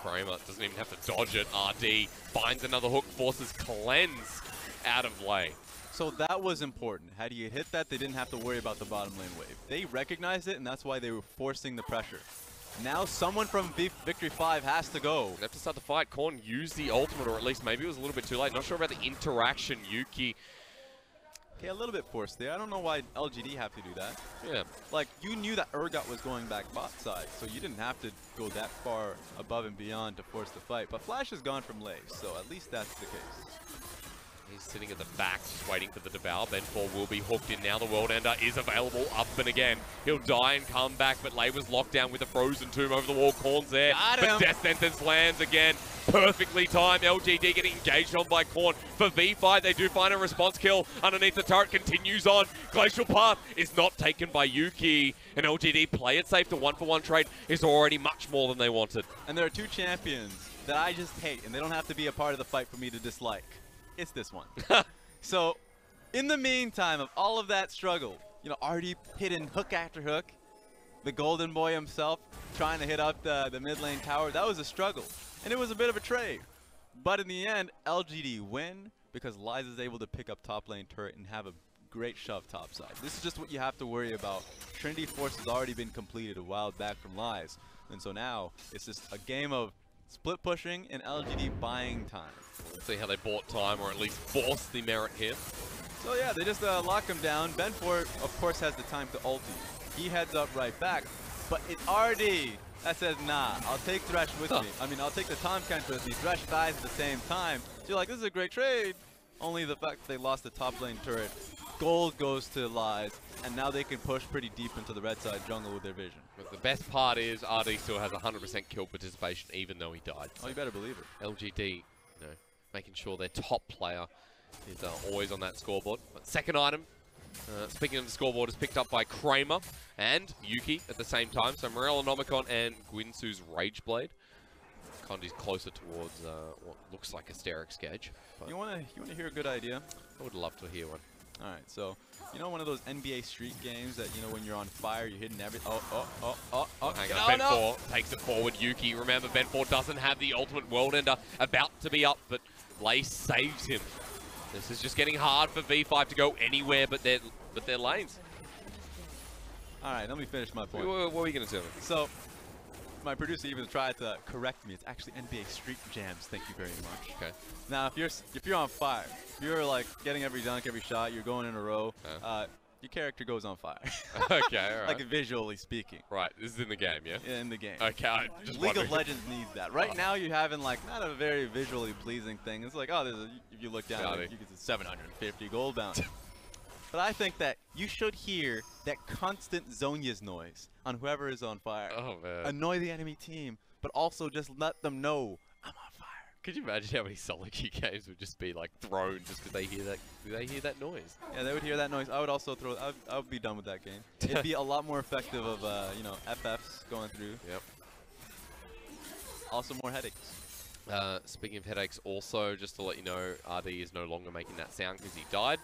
Kramer doesn't even have to dodge it. RD finds another hook, forces Cleanse out of lane. So that was important. Had he hit that, they didn't have to worry about the bottom lane wave. They recognized it, and that's why they were forcing the pressure. Now someone from Victory 5 has to go. They have to start the fight. Korn used the ultimate, or at least maybe it was a little bit too late. Not sure about the interaction. Yuuki. Okay, a little bit forced there. I don't know why LGD have to do that. Yeah. Like, you knew that Urgot was going back bot side, so you didn't have to go that far above and beyond to force the fight. But Flash is gone from lane, so at least that's the case. He's sitting at the back, just waiting for the devour. Ben 4 will be hooked in now. The World Ender is available up and again. He'll die and come back, but Lei was locked down with a frozen tomb over the wall. Korn's there, but Death Sentence lands again. Perfectly timed. LGD getting engaged on by Korn. For V5, they do find a response kill underneath the turret. Continues on. Glacial Path is not taken by Yuuki. And LGD play it safe. The 1-for-1 trade is already much more than they wanted. And there are 2 champions that I just hate, and they don't have to be a part of the fight for me to dislike. It's this one. So, in the meantime of all of that struggle, you know, already hitting hook after hook, the golden boy himself trying to hit up the mid lane tower, that was a struggle. And it was a bit of a trade. But in the end, LGD win because Liza is able to pick up top lane turret and have a great shove topside. This is just what you have to worry about. Trinity Force has already been completed a while back from Lies. And so now, it's just a game of split pushing and LGD buying time. Let's see how they bought time, or at least forced the merit here. So yeah, they just lock him down. Ben 4, of course, has the time to ulti. He heads up right back, but it's RD that says, nah, I'll take Thresh with me. I mean, I'll take the Tahm Kench with me. Thresh dies at the same time. So you're like, this is a great trade. Only the fact that they lost the top lane turret. Gold goes to Lies, and now they can push pretty deep into the red side jungle with their vision. But the best part is RD still has 100% kill participation, even though he died. So oh, you better believe it. LGD, you know, making sure their top player is always on that scoreboard. But second item, speaking of the scoreboard, is picked up by Kramer and Yuuki at the same time. So Morellonomicon and Guinsu's Rageblade. Condi's closer towards what looks like a Asterix gauge. You wanna hear a good idea? I would love to hear one. All right, so you know one of those NBA Street games that, you know, when you're on fire, you're hitting everything. Hang on, Ben 4 takes it forward. Yuuki, remember, Ben 4 doesn't have the ultimate world ender, about to be up, but Lei saves him. This is just getting hard for V5 to go anywhere but their lanes. All right, let me finish my point. What were you going to tell me? So, my producer even tried to correct me. It's actually NBA Street Jams. Thank you very much. Okay. Now, if you're on fire, if you're like getting every dunk, every shot, you're going in a row, your character goes on fire. Okay, all right. Like visually speaking. Right, this is in the game, yeah? Yeah, in the game. Okay, League of Legends needs that. Right now, you're having like not a very visually pleasing thing. It's like, oh, if you look down, like, you get a 750 gold bounty. But I think that you should hear that constant Zhonya's noise on whoever is on fire. Oh, man. Annoy the enemy team, but also just let them know I'm on fire. Could you imagine how many solo queue games would just be like thrown just because they hear that noise? Yeah, they would hear that noise. I would also throw. I would be done with that game. It'd be a lot more effective of you know, FFs going through. Yep. Also more headaches. Speaking of headaches, also just to let you know, RD is no longer making that sound because he died.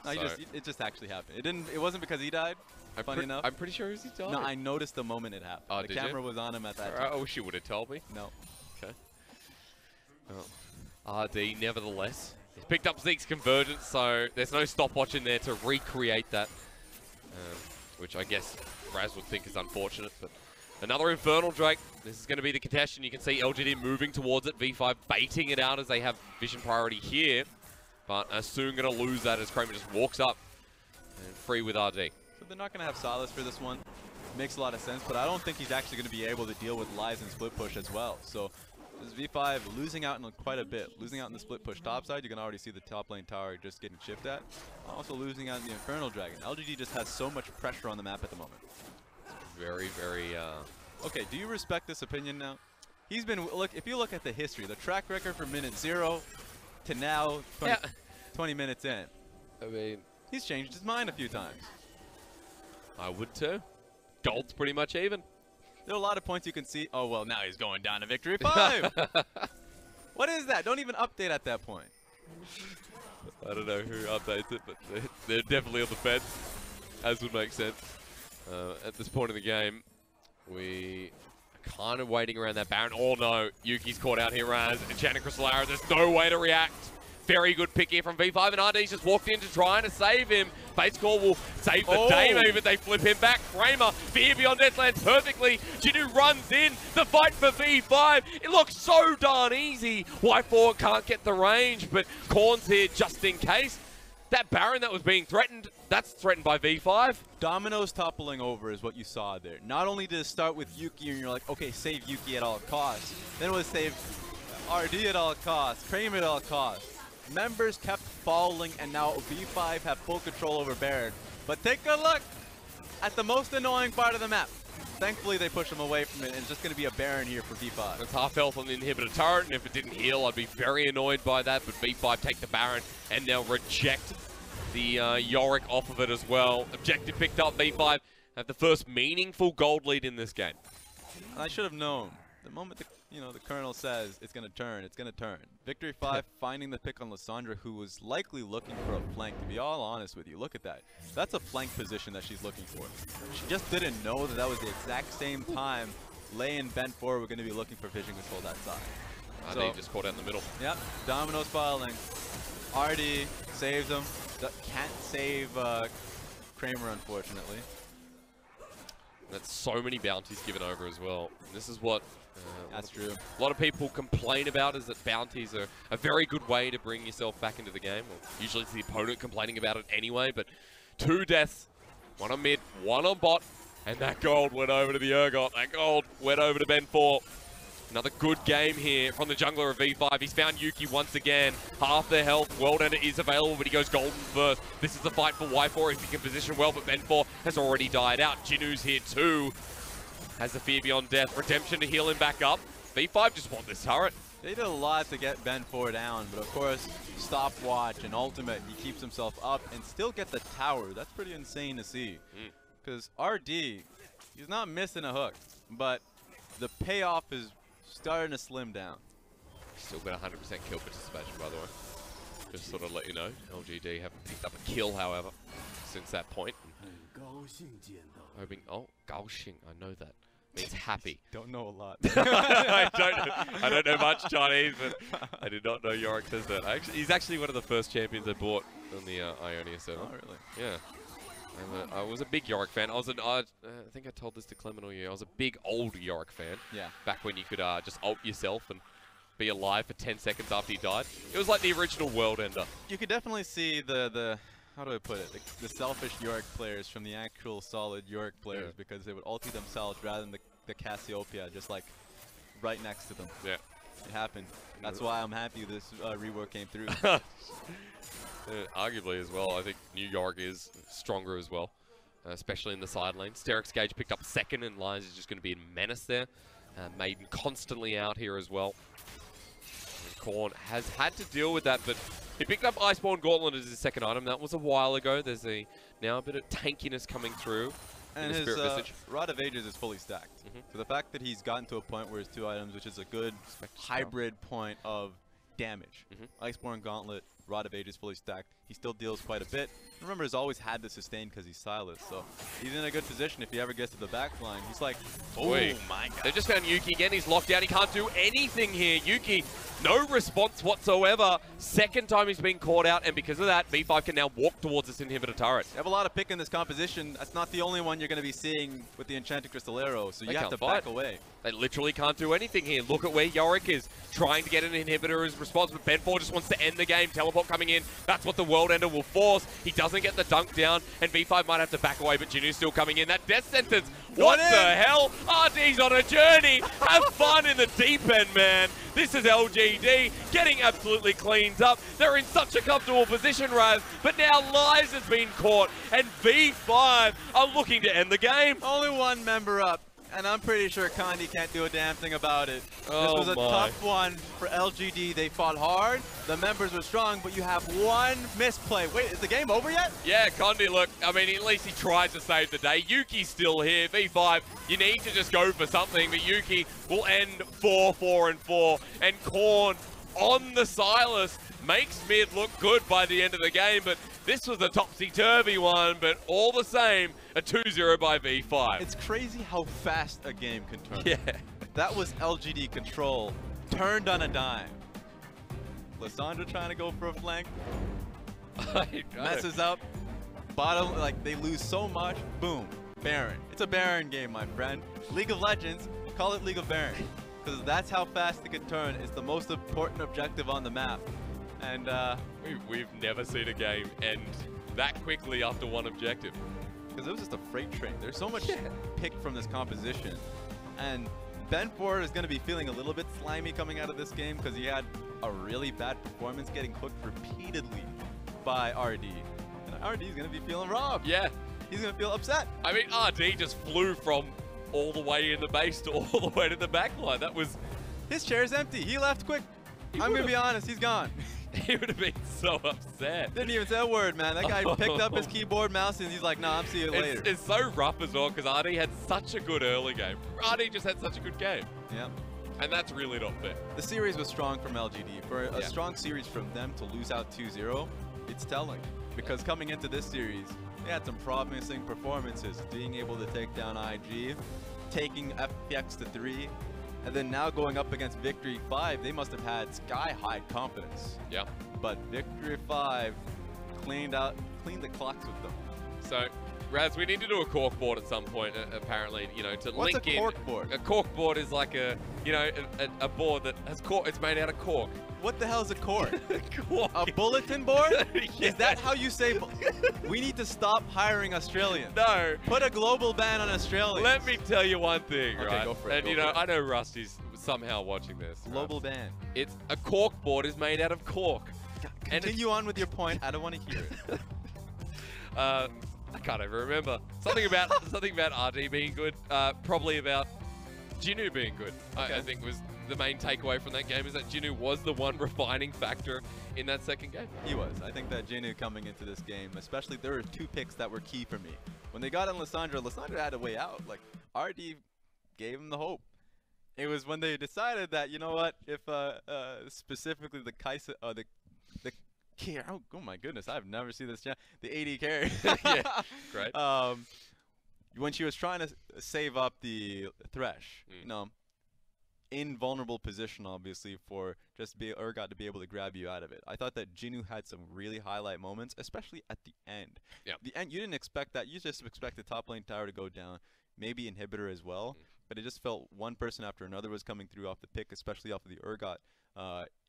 No, So it just actually happened. It didn't. It wasn't because he died. Funny enough. I'm pretty sure he died. No, I noticed the moment it happened. Oh, the did camera you? was on him at that time. I wish you would have told me. No. Okay. Oh. RD, nevertheless, he's picked up Zeke's convergence, so there's no stopwatch in there to recreate that, which I guess Raz would think is unfortunate. But another Infernal Drake. This is going to be the contestant. You can see LGD moving towards it. V5 baiting it out as they have vision priority here, but are soon going to lose that as Kramer just walks up and free with RD. So they're not going to have Sylas for this one. Makes a lot of sense, but I don't think he's actually going to be able to deal with Lies and split push as well. So this V5 losing out in quite a bit. Losing out in the split push top side, you can already see the top lane tower just getting chipped at. Also losing out in the Infernal Dragon. LGD just has so much pressure on the map at the moment. Very, very... Okay, do you respect this opinion now? He's been, look, if you look at the history, the track record from minute 0 to now 20 minutes in. I mean... He's changed his mind a few times. I would too. Gold's pretty much even. There are a lot of points you can see. Oh, well, now he's going down to victory 5. What is that? Don't even update at that point. I don't know who updates it, but they're definitely on the fence, as would make sense. At this point in the game, we are kind of waiting around that Baron. Oh no, Yuuki's caught out here, Raz. Enchanted Crystal Arrow, there's no way to react. Very good pick here from V5, and RD's just walked in to try to save him. Base Call will save the day, maybe, but they flip him back. Kramer, Fear Beyond Death lands perfectly. Jinoo runs in. The fight for V5. It looks so darn easy. Y4 can't get the range, but Korn's here just in case. That Baron that was being threatened, that's threatened by V5. Dominoes toppling over is what you saw there. Not only did it start with Yuuki, and you're like, okay, save Yuuki at all costs. Then it was save RD at all costs, Kramer at all costs. Members kept falling, and now V5 have full control over Baron. But take a look at the most annoying part of the map. Thankfully, they push him away from it, and it's just going to be a Baron here for V5. It's half health on the inhibitor turret, and if it didn't heal, I'd be very annoyed by that. But V5 take the Baron, and they'll reject the Yorick off of it as well. Objective picked up. V5 have the first meaningful gold lead in this game. And I should have known. The moment the Colonel says it's going to turn, it's going to turn. Victory 5 finding the pick on Lissandra, who was likely looking for a flank, to be all honest with you. Look at that. That's a flank position that she's looking for. She just didn't know that that was the exact same time Lei and Ben 4 were going to be looking for vision control that side. So, just caught out in the middle. Yep, Domino's falling. RD saves him. Can't save Kramer, unfortunately. That's so many bounties given over as well. This is what that's true. A lot of people complain about, is that bounties are a very good way to bring yourself back into the game. Well, usually it's the opponent complaining about it anyway, but 2 deaths, 1 on mid, 1 on bot, and that gold went over to the Urgot. That gold went over to Ben 4. Another good game here from the jungler of V5. He's found Yuuki once again. Half their health. World Ender is available, but he goes golden first. This is the fight for Y4 if he can position well, but Ben 4 has already died out. Jinoo's here too. Has the Fear Beyond Death. Redemption to heal him back up. V5 just want this turret. They did a lot to get Ben 4 down, but of course, stopwatch and ultimate, he keeps himself up and still get the tower. That's pretty insane to see. Because RD, he's not missing a hook, but the payoff is starting to slim down. Still got 100% kill participation, by the way. Just sort of let you know. LGD haven't picked up a kill, however, since that point. Hoping, oh, Gaoxing, I know that. Means happy. Don't know a lot. I don't know much Chinese, but I did not know Yorick says that. He's actually one of the first champions I bought on the Ionia server. Oh, really? Yeah. I was a big Yorick fan. I think I told this to Clement all year. I was a big old Yorick fan. Yeah. Back when you could just ult yourself and be alive for 10 seconds after you died. It was like the original World Ender. You could definitely see the how do I put it? The selfish Yorick players from the actual solid Yorick players, because they would ulti themselves rather than the Cassiopeia just like right next to them. Yeah. It happened. That's why I'm happy this rework came through. Arguably as well, I think New Yorick is stronger as well, especially in the side lane. Sterix Gage picked up second, and Lions is just going to be a menace there. Maiden constantly out here as well. And Korn has had to deal with that, but he picked up Iceborne Gauntlet as his second item. That was a while ago. There's now a bit of tankiness coming through. And his Rod of Ages is fully stacked. So the fact that he's gotten to a point where his 2 items, which is a good hybrid point of damage. Iceborne Gauntlet, Rod of Ages fully stacked. He still deals quite a bit. Remember, he's always had the sustain because he's Sylas, so he's in a good position if he ever gets to the back line. He's like, oh my god. They just found Yuuki again. He's locked down. He can't do anything here. Yuuki, no response whatsoever. Second time he's been caught out, and because of that, V5 can now walk towards this inhibitor turret. You have a lot of pick in this composition. That's not the only one you're going to be seeing with the Enchanted Crystal Arrow, so you have to back away. They literally can't do anything here. Look at where Yorick is trying to get an inhibitor as response, but Ben4 just wants to end the game. Teleport coming in. That's what the World Ender will force. He doesn't get the dunk down, and V5 might have to back away, but Jinoo's still coming in. That death sentence, what the hell? RD's on a journey. Have fun in the deep end, man. This is LGD getting absolutely cleaned up. They're in such a comfortable position, Raz, but now Lies has been caught, and V5 are looking to end the game. Only one member up, and I'm pretty sure Condi can't do a damn thing about it. Oh, this was a tough one for LGD. They fought hard. The members were strong, but you have one misplay. Wait, is the game over yet? Yeah, Condi, look, I mean, at least he tried to save the day. Yuuki's still here. V5, you need to just go for something, but Yuuki will end 4-4-4. And Korn on the Sylas makes mid look good by the end of the game, but this was a topsy-turvy one, but all the same, a 2-0 by V5. It's crazy how fast a game can turn. Yeah. That was LGD control, turned on a dime. Lissandra trying to go for a flank, messes up, bottom, like they lose so much, boom, Baron. It's a Baron game, my friend. League of Legends, call it League of Baron, because that's how fast it can turn. It's the most important objective on the map. And we've never seen a game end that quickly after one objective. Because it was just a freight train. There's so much pick from this composition. And Ben4 is going to be feeling a little bit slimy coming out of this game because he had a really bad performance getting cooked repeatedly by RD. And RD is going to be feeling robbed. Yeah. He's going to feel upset. I mean, RD just flew from all the way in the base to all the way to the back line. That was... His chair's empty. He left quick. I'm going to be honest. He's gone. He would have been so upset. Didn't even say a word, man. That guy picked up his keyboard, mouse, and he's like, nah, I'm seeing you later. It's so rough as well because RD had such a good early game. RD just had such a good game. Yeah. And that's really not fair. The series was strong from LGD. For a strong series from them to lose out 2-0, it's telling. Because coming into this series, they had some promising performances. Being able to take down IG, taking FPX to 3, and then now going up against Victory 5, they must have had sky-high confidence. Yeah. But Victory 5 cleaned the clocks with them. So, Raz, we need to do a cork board at some point, apparently, you know, to What's link in. What's a cork board? A cork board is like a, you know, a board that has cork, it's made out of cork. What the hell is a cork? Cork. A bulletin board? Yeah. Is that how you say? We need to stop hiring Australians. No. Put a global ban on Australians. Let me tell you one thing, okay, right? Go for it. And you know, I know Rusty's somehow watching this. Global ban. It's a cork board is made out of cork. Continue on with your point. I don't want to hear it. I can't even remember. Something about RD being good. Probably about Jinoo being good. Okay. I think was the main takeaway from that game is that Jinoo was the one refining factor in that second game. He was. I think that Jinoo coming into this game, especially there were 2 picks that were key for me. When they got on Lissandra had a way out. Like RD gave him the hope. It was when they decided that, you know what, if specifically the Kaisa, the oh my goodness, I've never seen this channel. The AD carry. Yeah, great. When she was trying to save up the Thresh, you know, in vulnerable position, obviously, for just Urgot to be able to grab you out of it. I thought that Jinoo had some really highlight moments, especially at the end. Yeah. The end, you didn't expect that. You just expect the top lane tower to go down, maybe inhibitor as well. But it just felt one person after another was coming through off the pick, especially off of the Urgot.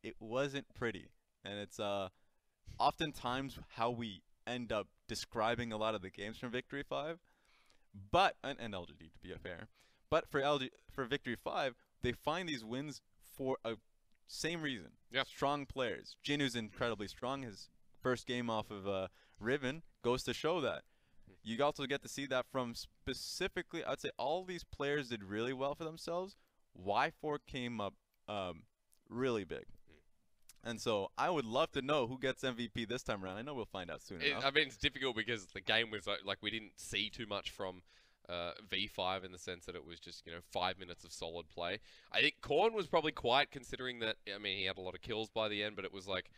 It wasn't pretty, and it's oftentimes how we end up describing a lot of the games from Victory 5. But and LGD to be fair, but for Victory 5, they find these wins for a same reason. Yeah. Strong players. Jinoo's incredibly strong. His first game off of Riven goes to show that. You also get to see that from specifically, I'd say all these players did really well for themselves. Y4 came up really big. And so I would love to know who gets MVP this time around. I know we'll find out soon enough. I mean, it's difficult because the game was like we didn't see too much from V5 in the sense that it was just, 5 minutes of solid play. I think Korn was probably quiet considering that, I mean, he had a lot of kills by the end, but it was like,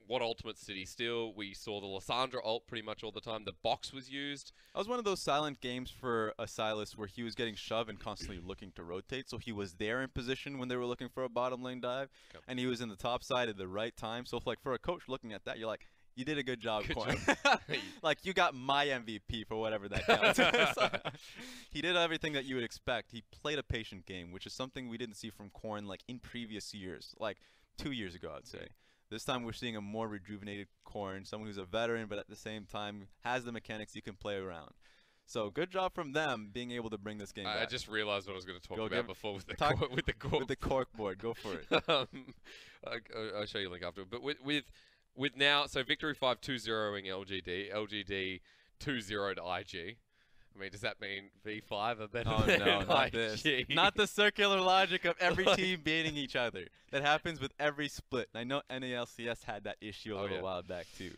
what ultimates did he steal? We saw the Lissandra ult pretty much all the time. The box was used. That was one of those silent games for a Sylas where he was getting shoved and constantly looking to rotate. So he was there in position when they were looking for a bottom lane dive, and he was in the top side at the right time. So like for a coach looking at that, you're like, you did a good job, Korn. Like you got my MVP for whatever that counts. So, he did everything that you would expect. He played a patient game, which is something we didn't see from Korn like in previous years, like 2 years ago, I'd say. This time we're seeing a more rejuvenated Korn, someone who's a veteran, but at the same time has the mechanics you can play around. So good job from them being able to bring this game back. I just realized what I was going to talk about before with the cork board. Go for it. I'll show you a link after. But with now, so Victory 5 2-0ing LGD, LGD 2-0 to IG. I mean, does that mean V5 are better than not IG? this. Not the circular logic of every team beating each other. That happens with every split. And I know NALCS had that issue a little while back too.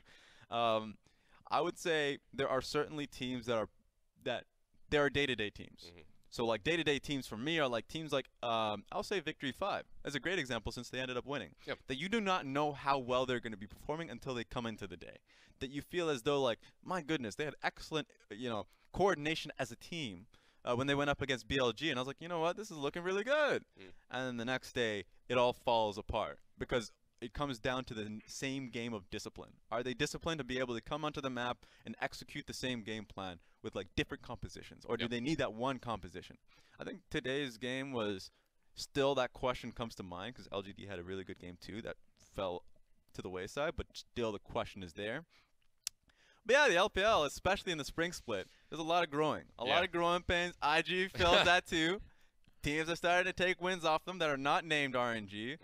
I would say there are certainly teams that are day-to-day teams. So like day-to-day teams for me are like teams like I'll say Victory 5 as a great example since they ended up winning. That you do not know how well they're going to be performing until they come into the day. That you feel as though like, my goodness, they had excellent coordination as a team when they went up against BLG, and I was like, you know what, this is looking really good. And then the next day it all falls apart because it comes down to the same game of discipline. Are they disciplined to be able to come onto the map and execute the same game plan with like different compositions, or do they need that one composition? I think today's game was still, that question comes to mind because LGD had a really good game too that fell to the wayside, but still the question is there. But yeah, the LPL, especially in the spring split, there's a lot of growing. A lot of growing pains. IG feels that too. Teams are starting to take wins off them that are not named RNG.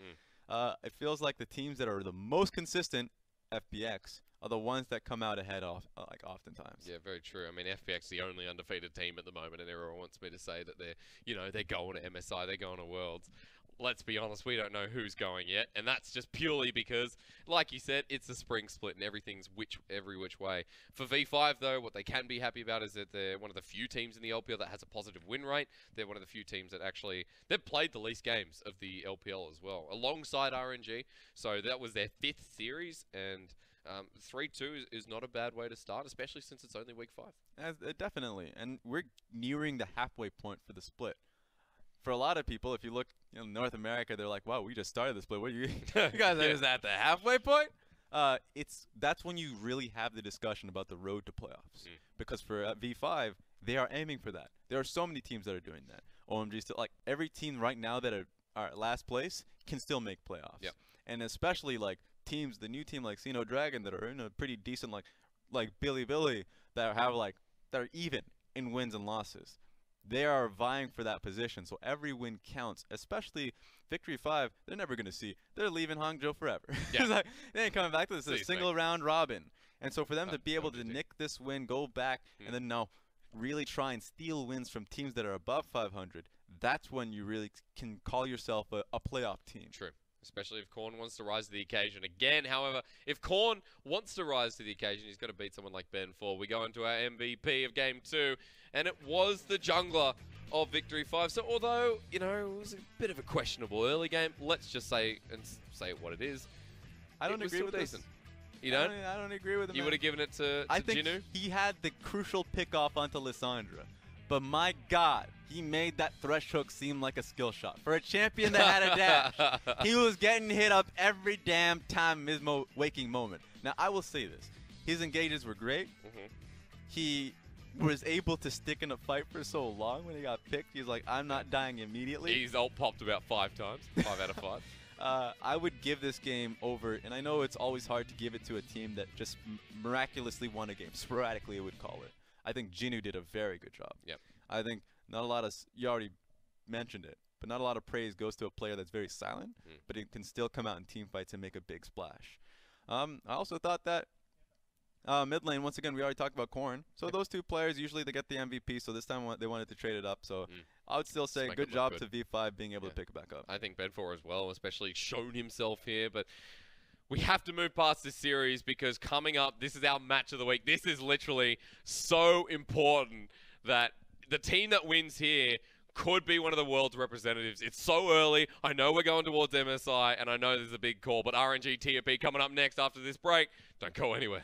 It feels like the teams that are the most consistent, FBX, are the ones that come out ahead oftentimes. Yeah, very true. I mean, FBX is the only undefeated team at the moment, and everyone wants me to say that they're going to MSI, they're going to Worlds. Let's be honest, we don't know who's going yet, and that's just purely because, like you said, it's a spring split and everything's every which way. For V5, though, what they can be happy about is that they're one of the few teams in the LPL that has a positive win rate. They're one of the few teams that actually, they've played the least games of the LPL as well, alongside RNG. So that was their 5th series, and 3-2 is not a bad way to start, especially since it's only week 5. Definitely, and we're nearing the halfway point for the split. For a lot of people, if you look in North America, they're like, wow, we just started the split. What are you guys are is at the halfway point? That's when you really have the discussion about the road to playoffs. Because for V5, they are aiming for that. There are so many teams that are doing that. OMG still, like every team right now that are at last place can still make playoffs. And especially like teams, the new team like Xeno Dragon that are in a pretty decent like Billy that are even in wins and losses. They are vying for that position, so every win counts. Especially Victory 5, they're never going to see. They're leaving Hangzhou forever. Like, they ain't coming back to this. It's a single round robin. And so for them to be able to nick this win, go back, and then now really try and steal wins from teams that are above 500, that's when you really can call yourself a playoff team. True. Especially if Korn wants to rise to the occasion again. However, if Korn wants to rise to the occasion, he's got to beat someone like Ben 4. We go into our MVP of Game 2, and it was the jungler of Victory 5. So although, it was a bit of a questionable early game, let's just say it what it is. I don't agree with this. You don't? I don't agree with him. You would have given it to I think Jinoo? He had the crucial pick-off onto Lissandra. But my God, he made that Thresh hook seem like a skill shot. For a champion that had a dash, he was getting hit up every damn time in his waking moment. Now, I will say this. His engages were great. He was able to stick in a fight for so long when he got picked. He's like, I'm not dying immediately. He's ult popped about 5 times. 5 out of 5. I would give this game over, and I know it's always hard to give it to a team that just miraculously won a game. Sporadically, I would call it. I think Jinoo did a very good job. I think not a lot of, you already mentioned it, but not a lot of praise goes to a player that's very silent, but it can still come out in team fights and make a big splash. I also thought that Mid lane, once again, we already talked about Corn. So those two players, usually they get the MVP, so this time they wanted to trade it up. So I would still say good job to V5 being able to pick it back up. I think Bedford as well, especially shown himself here, but we have to move past this series because coming up, this is our match of the week. This is literally so important that the team that wins here could be one of the world's representatives. It's so early. I know we're going towards MSI, and I know there's a big call, but RNG TFP coming up next after this break. Don't go anywhere.